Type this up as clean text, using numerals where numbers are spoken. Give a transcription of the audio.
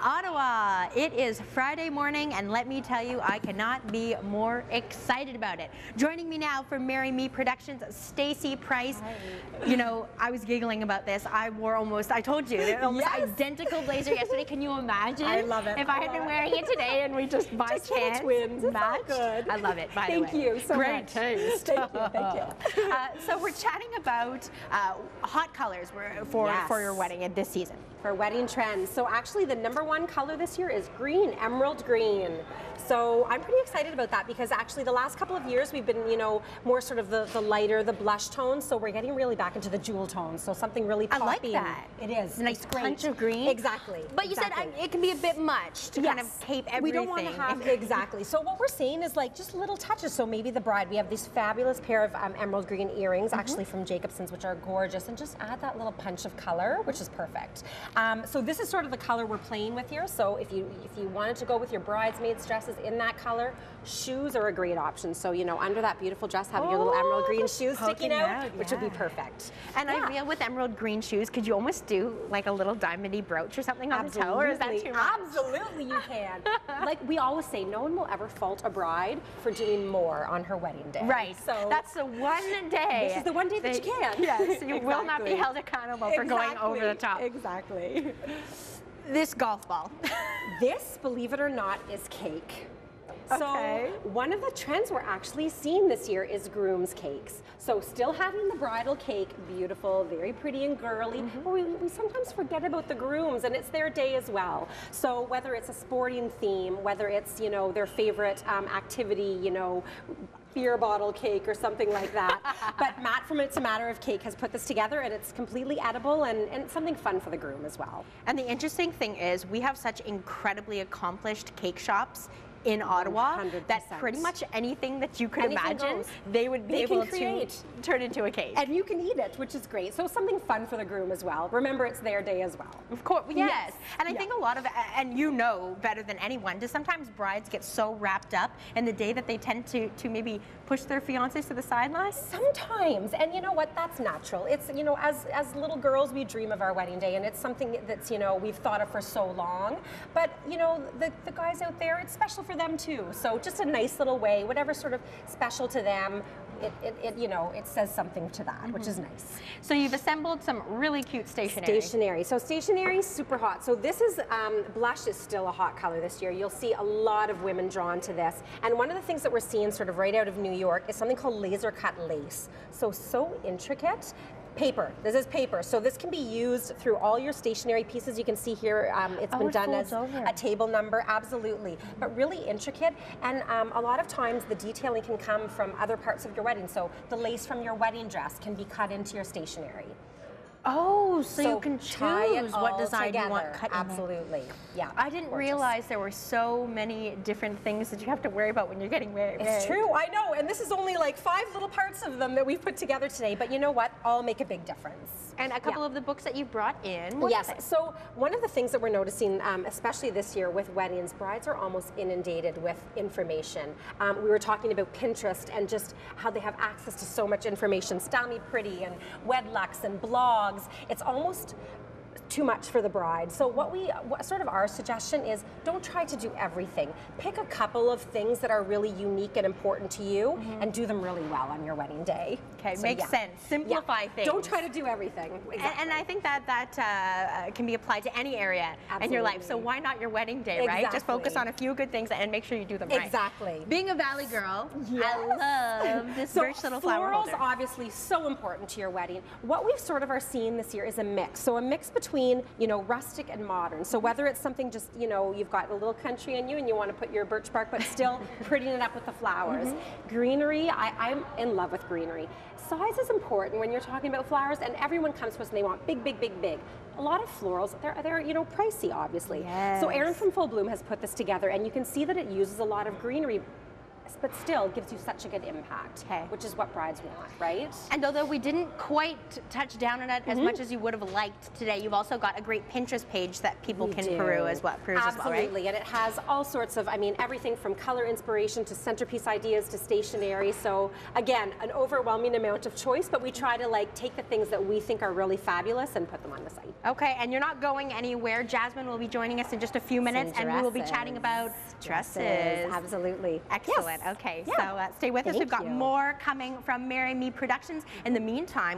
Ottawa. It is Friday morning, and let me tell you, I cannot be more excited about it. Joining me now from Marry Me Productions, Stacey Price. Hi. You know, I was giggling about this. I wore I told you, an almost identical blazer yesterday. Can you imagine? I love it. If I had been wearing it today and we just by chance twins matched. Good. I love it, by the way. Thank you so Great much. taste. Thank you. So we're chatting about hot colors for your wedding this season. For wedding trends. So actually the #1 color this year is green, emerald green. So I'm pretty excited about that because actually the last couple of years we've been, you know, more sort of the lighter, the blush tones. So we're getting really back into the jewel tones. So something really poppy. I like that. It is. A nice punch of green. Exactly. But you said it can be a bit much to kind of cape everything. We don't want to have, exactly. So what we're seeing is like just little touches. So maybe the bride, we have these fabulous pair of emerald green earrings, actually from Jacobson's, which are gorgeous, and just add that little punch of color, which is perfect. So this is sort of the color we're playing with here. So if you wanted to go with your bridesmaids dresses in that color, shoes are a great option. So, you know, under that beautiful dress, having your little emerald green shoes sticking out, which would be perfect. And I feel with emerald green shoes, could you almost do like a little diamondy brooch or something on the toe, or is that too much? Absolutely, you can. Like we always say, no one will ever fault a bride for doing more on her wedding day. Right. So that's the one day. This is the one day that you can. Yes, you will not be held accountable for going over the top. Exactly. This golf ball. This, believe it or not, is cake. Okay. So one of the trends we're actually seeing this year is groom's cakes. So still having the bridal cake, beautiful, very pretty and girly, but we sometimes forget about the grooms, and it's their day as well. So whether it's a sporting theme, whether it's, you know, their favorite activity, you know, beer bottle cake or something like that. But Matt from It's a Matter of Cake has put this together, and it's completely edible and something fun for the groom as well. And the interesting thing is we have such incredibly accomplished cake shops in Ottawa 100%. that pretty much anything that you could imagine, they would be able to turn into a cake. And you can eat it, which is great. So something fun for the groom as well. Remember, it's their day as well. Of course, yes. And I think a lot of, and you know better than anyone, do sometimes brides get so wrapped up in the day that they tend to maybe push their fiancés to the sidelines? Sometimes, and you know what, that's natural. It's, you know, as little girls, we dream of our wedding day, and it's something that's, you know, we've thought of for so long. But, you know, the guys out there, it's special for them too. So just a nice little way, whatever sort of special to them, it you know, it says something to that, which is nice. So you've assembled some really cute stationery. So stationery is super hot. So this is, blush is still a hot color this year. You'll see a lot of women drawn to this. And one of the things that we're seeing sort of right out of New York is something called laser cut lace. So intricate. Paper. This is paper. So this can be used through all your stationery pieces. You can see here it's been done as a table number. Absolutely. But really intricate. And a lot of times the detailing can come from other parts of your wedding. So the lace from your wedding dress can be cut into your stationery. Oh, so you can choose what design you want cut in. Absolutely. Yeah. I didn't realize there were so many different things that you have to worry about when you're getting married. It's true, I know, and this is only like 5 little parts of them that we've put together today, but you know what? All make a big difference. And a couple of the books that you brought in. Yes, so one of the things that we're noticing, especially this year with weddings, brides are almost inundated with information. We were talking about Pinterest and just how they have access to so much information, Style Me Pretty and Wedlux and blogs. It's almost too much for the bride. So what sort of our suggestion is, don't try to do everything. Pick a couple of things that are really unique and important to you and do them really well on your wedding day. Okay, so makes sense. Simplify things. Don't try to do everything. Exactly. And I think that can be applied to any area in your life. So why not your wedding day, right? Just focus on a few good things and make sure you do them right. Exactly. Being a Valley girl, I love this birch little flower holder. Florals obviously so important to your wedding. What we sort of are seeing this year is a mix. So a mix between, you know, rustic and modern. So whether it's something just, you know, you've got a little country in you and you want to put your birch bark, but still prettying it up with the flowers. Greenery, I'm in love with greenery. Size is important when you're talking about flowers, and everyone comes to us and they want big, big, big, big. A lot of florals, they're you know, pricey, obviously. So Erin from Full Bloom has put this together, and you can see that it uses a lot of greenery. but still gives you such a good impact, Okay. which is what brides want, right? And although we didn't quite touch down on it as much as you would have liked today, you've also got a great Pinterest page that people can peruse as well, right? Absolutely, and it has all sorts of, I mean, everything from color inspiration to centerpiece ideas to stationery. So again, an overwhelming amount of choice, but we try to like take the things that we think are really fabulous and put them on the site. Okay, and you're not going anywhere. Jasmine will be joining us in just a few minutes, and we will be chatting about dresses. Absolutely. Excellent. Yes. Okay, Yeah. so stay with us. Thank We've got you. more coming from Marry Me Productions. In the meantime,